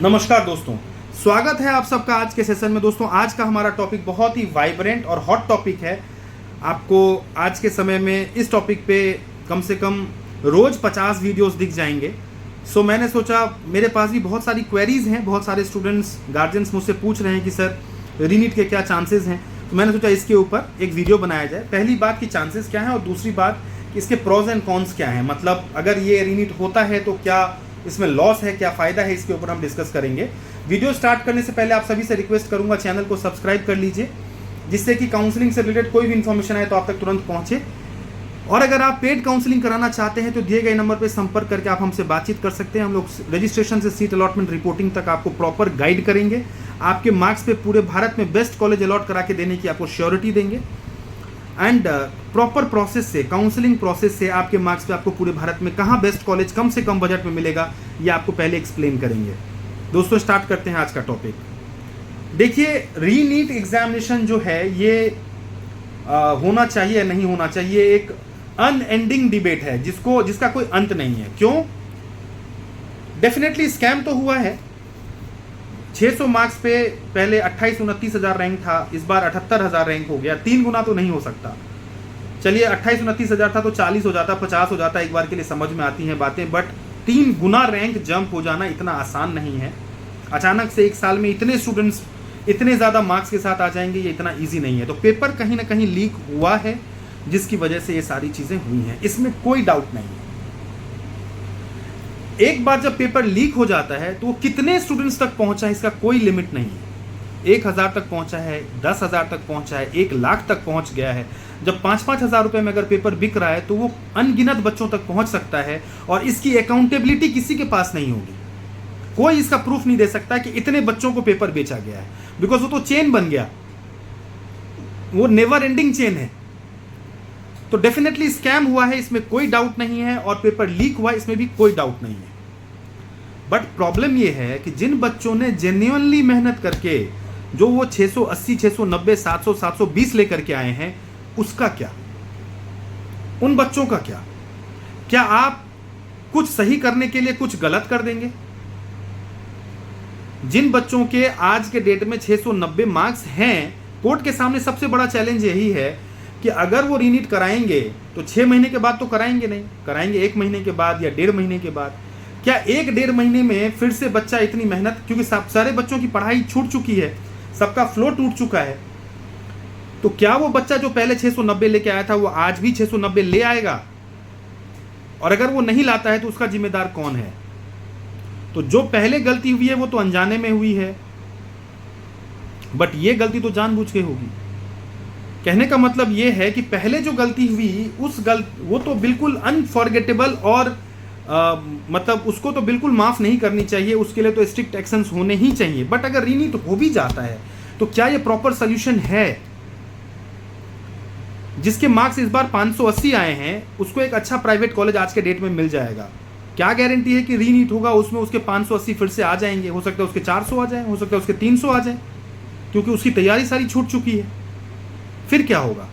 नमस्कार दोस्तों, स्वागत है आप सबका आज के सेशन में। दोस्तों, आज का हमारा टॉपिक बहुत ही वाइब्रेंट और हॉट टॉपिक है। आपको आज के समय में इस टॉपिक पे कम से कम रोज़ 50 वीडियोस दिख जाएंगे। सो मैंने सोचा, मेरे पास भी बहुत सारी क्वेरीज हैं, बहुत सारे स्टूडेंट्स गार्जियंस मुझसे पूछ रहे हैं कि सर रीनीट के क्या चांसेस हैं। तो मैंने सोचा इसके ऊपर एक वीडियो बनाया जाए। पहली बात कि चांसेस क्या हैं और दूसरी बात कि इसके प्रोज एंड कॉन्स क्या हैं। मतलब अगर ये रीनीट होता है तो क्या इसमें लॉस है, क्या फ़ायदा है, इसके ऊपर हम डिस्कस करेंगे। वीडियो स्टार्ट करने से पहले आप सभी से रिक्वेस्ट करूंगा, चैनल को सब्सक्राइब कर लीजिए, जिससे कि काउंसलिंग से रिलेटेड कोई भी इन्फॉर्मेशन आए तो आप तक तुरंत पहुंचे। और अगर आप पेड काउंसलिंग कराना चाहते हैं तो दिए गए नंबर पर संपर्क करके आप हमसे बातचीत कर सकते हैं। हम लोग रजिस्ट्रेशन से सीट अलॉटमेंट रिपोर्टिंग तक आपको प्रॉपर गाइड करेंगे। आपके मार्क्स पे पूरे भारत में बेस्ट कॉलेज अलॉट करा के देने की आपको श्योरिटी देंगे। एंड प्रॉपर प्रोसेस से, काउंसलिंग प्रोसेस से आपके मार्क्स पे आपको पूरे भारत में कहाँ बेस्ट कॉलेज कम से कम बजट में मिलेगा, ये आपको पहले एक्सप्लेन करेंगे। दोस्तों, स्टार्ट करते हैं आज का टॉपिक। देखिए, रीनीट एग्जामिनेशन जो है ये होना चाहिए या नहीं होना चाहिए, एक अनएंडिंग डिबेट है जिसका कोई अंत नहीं है। क्यों? डेफिनेटली स्कैम तो हुआ है। 600 मार्क्स पे पहले 28-29 हज़ार रैंक था, इस बार 78 हज़ार रैंक हो गया। 3 गुना तो नहीं हो सकता। चलिए, 28-29 हज़ार था तो 40 हो जाता, 50 हो जाता, एक बार के लिए समझ में आती हैं बातें। बट 3 गुना रैंक जंप हो जाना इतना आसान नहीं है। अचानक से एक साल में इतने स्टूडेंट्स इतने ज़्यादा मार्क्स के साथ आ जाएंगे, ये इतना ईजी नहीं है। तो पेपर कहीं ना कहीं लीक हुआ है, जिसकी वजह से ये सारी चीज़ें हुई हैं, इसमें कोई डाउट नहीं है। एक बार जब पेपर लीक हो जाता है तो वो कितने स्टूडेंट्स तक पहुंचा है इसका कोई लिमिट नहीं है। 1,000 तक पहुंचा है, 10,000 तक पहुंचा है, 1,00,000 तक पहुंच गया है। जब 5-5 हज़ार रुपए में अगर पेपर बिक रहा है तो वो अनगिनत बच्चों तक पहुंच सकता है और इसकी अकाउंटेबिलिटी किसी के पास नहीं होगी। कोई इसका प्रूफ नहीं दे सकता कि इतने बच्चों को पेपर बेचा गया है, बिकॉज वो तो चेन बन गया, वो नेवर एंडिंग चेन है। तो डेफिनेटली स्कैम हुआ है, इसमें कोई डाउट नहीं है, और पेपर लीक हुआ इसमें भी कोई डाउट नहीं है। बट प्रॉब्लम यह है कि जिन बच्चों ने जेन्युइनली मेहनत करके जो वो 680, 690, 700, 720 लेकर के आए हैं, उसका क्या? उन बच्चों का क्या? क्या आप कुछ सही करने के लिए कुछ गलत कर देंगे? जिन बच्चों के आज के डेट में 690 मार्क्स हैं, कोर्ट के सामने सबसे बड़ा चैलेंज यही है कि अगर वो रीनीट कराएंगे तो 6 महीने के बाद तो कराएंगे नहीं, कराएंगे 1 महीने के बाद या 1.5 महीने के बाद। क्या 1-1.5 महीने में फिर से बच्चा इतनी मेहनत, क्योंकि सारे बच्चों की पढ़ाई छूट चुकी है, सबका फ्लो टूट चुका है, तो क्या वो बच्चा जो पहले 690 लेके आया था वो आज भी 690 ले आएगा? और अगर वो नहीं लाता है तो उसका जिम्मेदार कौन है? तो जो पहले गलती हुई है वो तो अनजाने में हुई है, बट ये गलती तो जानबूझ के होगी। कहने का मतलब ये है कि पहले जो गलती हुई वो तो बिल्कुल अनफॉरगेटेबल और मतलब उसको तो बिल्कुल माफ नहीं करनी चाहिए, उसके लिए तो स्ट्रिक्ट एक्शंस होने ही चाहिए। बट अगर रीनीट हो भी जाता है तो क्या ये प्रॉपर सोल्यूशन है? जिसके मार्क्स इस बार 580 आए हैं उसको एक अच्छा प्राइवेट कॉलेज आज के डेट में मिल जाएगा। क्या गारंटी है कि रीनीट होगा उसमें उसके 580 फिर से आ जाएंगे? हो सकता है उसके 400 आ जाए, हो सकता है उसके 300 आ जाए, क्योंकि उसकी तैयारी सारी छूट चुकी है। फिर क्या होगा?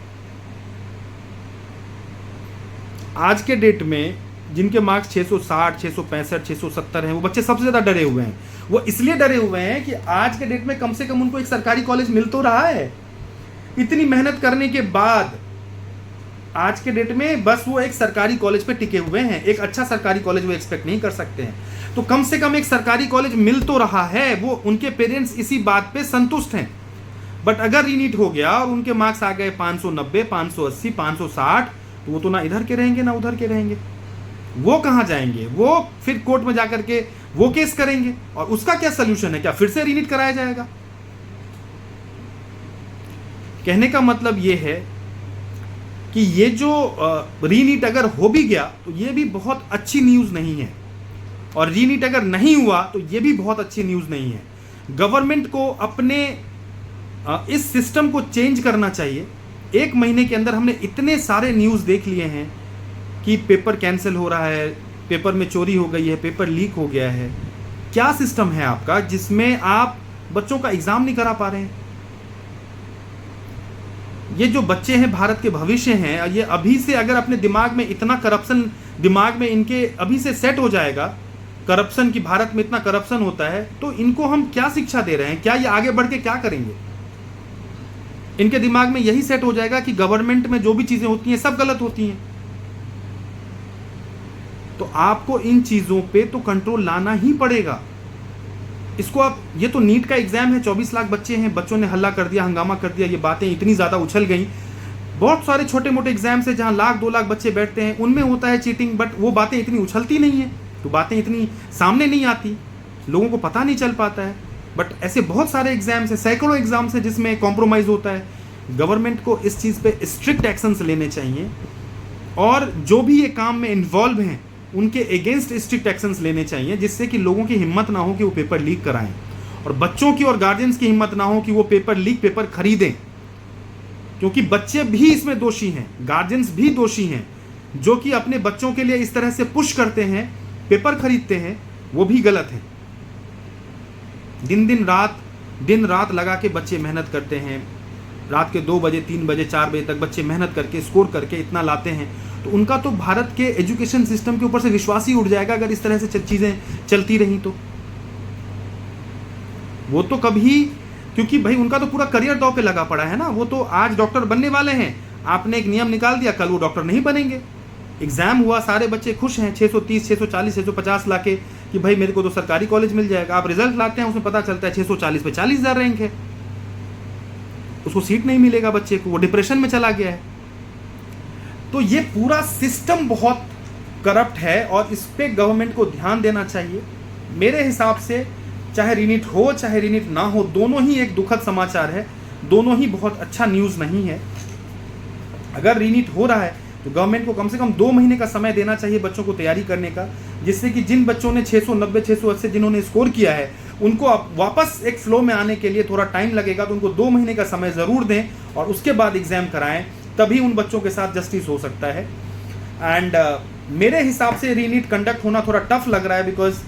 आज के डेट में जिनके मार्क्स 660, 665, 670 हैं, वो बच्चे सबसे ज़्यादा डरे हुए हैं। वो इसलिए डरे हुए हैं कि आज के डेट में कम से कम उनको एक सरकारी कॉलेज मिल तो रहा है। इतनी मेहनत करने के बाद आज के डेट में बस वो एक सरकारी कॉलेज पे टिके हुए हैं। एक अच्छा सरकारी कॉलेज वो एक्सपेक्ट नहीं कर सकते हैं। तो कम से कम एक सरकारी कॉलेज मिल तो रहा है, वो उनके पेरेंट्स इसी बात पे संतुष्ट हैं। बट अगर रीनीट हो गया और उनके मार्क्स आ गए 590, 580, 560, तो वो तो ना इधर के रहेंगे ना उधर के रहेंगे। वो कहाँ जाएंगे? वो फिर कोर्ट में जाकर के वो केस करेंगे, और उसका क्या सोल्यूशन है? क्या फिर से रीनीट कराया जाएगा? कहने का मतलब ये है कि ये जो रीनीट अगर हो भी गया तो ये भी बहुत अच्छी न्यूज़ नहीं है, और रीनीट अगर नहीं हुआ तो ये भी बहुत अच्छी न्यूज़ नहीं है। गवर्नमेंट को अपने इस सिस्टम को चेंज करना चाहिए। 1 महीने के अंदर हमने इतने सारे न्यूज़ देख लिए हैं कि पेपर कैंसिल हो रहा है, पेपर में चोरी हो गई है, पेपर लीक हो गया है। क्या सिस्टम है आपका जिसमें आप बच्चों का एग्ज़ाम नहीं करा पा रहे हैं? ये जो बच्चे हैं भारत के भविष्य हैं, ये अभी से अगर अपने दिमाग में इतना करप्शन दिमाग में इनके अभी से सेट हो जाएगा करप्शन की, भारत में इतना करप्शन होता है, तो इनको हम क्या शिक्षा दे रहे हैं? क्या ये आगे बढ़ के क्या करेंगे? इनके दिमाग में यही सेट हो जाएगा कि गवर्नमेंट में जो भी चीजें होती हैं सब गलत होती हैं। तो आपको इन चीजों पे तो कंट्रोल लाना ही पड़ेगा। इसको आप, ये तो नीट का एग्जाम है, 24 लाख बच्चे हैं, बच्चों ने हल्ला कर दिया, हंगामा कर दिया, ये बातें इतनी ज्यादा उछल गई। बहुत सारे छोटे मोटे एग्जाम्स हैं जहां 1-2 लाख बच्चे बैठते हैं, उनमें होता है चीटिंग, बट वो बातें इतनी उछलती नहीं है, तो बातें इतनी सामने नहीं आती, लोगों को पता नहीं चल पाता है। बट ऐसे बहुत सारे एग्जाम्स हैं, सैकड़ों एग्जाम्स हैं जिसमें कॉम्प्रोमाइज़ होता है। गवर्नमेंट को इस चीज़ पे स्ट्रिक्ट एक्शंस लेने चाहिए, और जो भी ये काम में इन्वॉल्व हैं उनके अगेंस्ट स्ट्रिक्ट एक्शंस लेने चाहिए, जिससे कि लोगों की हिम्मत ना हो कि वो पेपर लीक कराएं, और बच्चों की और गार्जियंस की हिम्मत ना हो कि वो पेपर खरीदें, क्योंकि बच्चे भी इसमें दोषी हैं, गार्जियंस भी दोषी हैं, जो कि अपने बच्चों के लिए इस तरह से पुश करते हैं, पेपर खरीदते हैं, वो भी गलत है। दिन रात लगा के बच्चे मेहनत करते हैं, रात के 2 बजे 3 बजे 4 बजे तक बच्चे मेहनत करके स्कोर करके इतना लाते हैं, तो उनका तो भारत के एजुकेशन सिस्टम के ऊपर से विश्वास ही उठ जाएगा अगर इस तरह से चीज़ें चलती रही तो। वो तो कभी, क्योंकि भाई उनका तो पूरा करियर दांव पे लगा पड़ा है ना, वो तो आज डॉक्टर बनने वाले हैं, आपने एक नियम निकाल दिया, कल वो डॉक्टर नहीं बनेंगे। एग्जाम हुआ, सारे बच्चे खुश हैं, 630 640 650 लाके कि भाई मेरे को तो सरकारी कॉलेज मिल जाएगा। आप रिजल्ट लाते हैं, उसमें पता चलता है 640 पे 40,000 रैंक है, उसको सीट नहीं मिलेगा बच्चे को, वो डिप्रेशन में चला गया है। तो ये पूरा सिस्टम बहुत करप्ट है, और इस पे गवर्नमेंट को ध्यान देना चाहिए। मेरे हिसाब से चाहे रीनीट हो चाहे रीनीट ना हो, दोनों ही एक दुखद समाचार है, दोनों ही बहुत अच्छा न्यूज़ नहीं है। अगर रीनीट हो रहा है तो गवर्नमेंट को कम से कम 2 महीने का समय देना चाहिए बच्चों को तैयारी करने का, जिससे कि जिन बच्चों ने 690 680 जिन्होंने स्कोर किया है उनको अब वापस एक फ्लो में आने के लिए थोड़ा टाइम लगेगा, तो उनको 2 महीने का समय ज़रूर दें और उसके बाद एग्ज़ाम कराएं, तभी उन बच्चों के साथ जस्टिस हो सकता है। एंड मेरे हिसाब से रीनीट कंडक्ट होना थोड़ा टफ लग रहा है, बिकॉज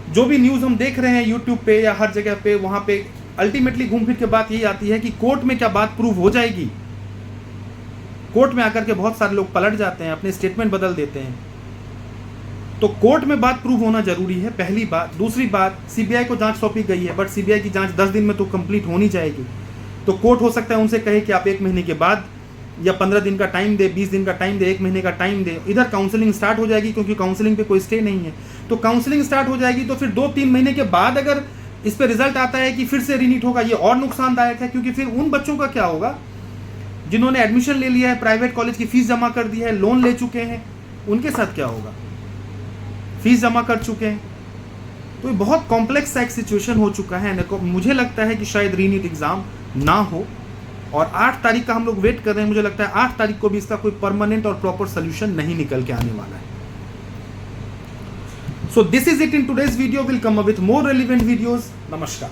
जो भी न्यूज़ हम देख रहे हैं यूट्यूब पे या हर जगह पे, वहाँ पे अल्टीमेटली घूम फिर के बात यही आती है कि कोर्ट में क्या बात प्रूव हो जाएगी। कोर्ट में आकर के बहुत सारे लोग पलट जाते हैं, अपने स्टेटमेंट बदल देते हैं, तो कोर्ट में बात प्रूव होना जरूरी है, पहली बात। दूसरी बात, सीबीआई को जांच सौंपी गई है, बट सीबीआई की जांच 10 दिन में तो कंप्लीट होनी जाएगी, तो कोर्ट हो सकता है उनसे कहे कि आप 1 महीने के बाद या 15 दिन का टाइम दे, 20 दिन का टाइम दे, 1 महीने का टाइम दे। इधर काउंसलिंग स्टार्ट हो जाएगी, क्योंकि काउंसलिंग पे कोई स्टे नहीं है, तो काउंसलिंग स्टार्ट हो जाएगी, तो फिर 2-3 महीने के बाद अगर इस पे रिजल्ट आता है कि फिर से रीनीट होगा, ये और नुकसानदायक है, क्योंकि फिर उन बच्चों का क्या होगा जिन्होंने एडमिशन ले लिया है, प्राइवेट कॉलेज की फीस जमा कर दी है, लोन ले चुके हैं, उनके साथ क्या होगा, फीस जमा कर चुके हैं। तो ये बहुत कॉम्प्लेक्स सा एक सिचुएशन हो चुका है। मुझे लगता है कि शायद रीनीट एग्जाम ना हो, और 8 तारीख का हम लोग वेट कर रहे हैं। मुझे लगता है 8 तारीख को भी इसका कोई परमानेंट और प्रॉपर सोल्यूशन नहीं निकल के आने वाला है। So this is it in today's video. Will come up with more relevant videos. नमस्कार।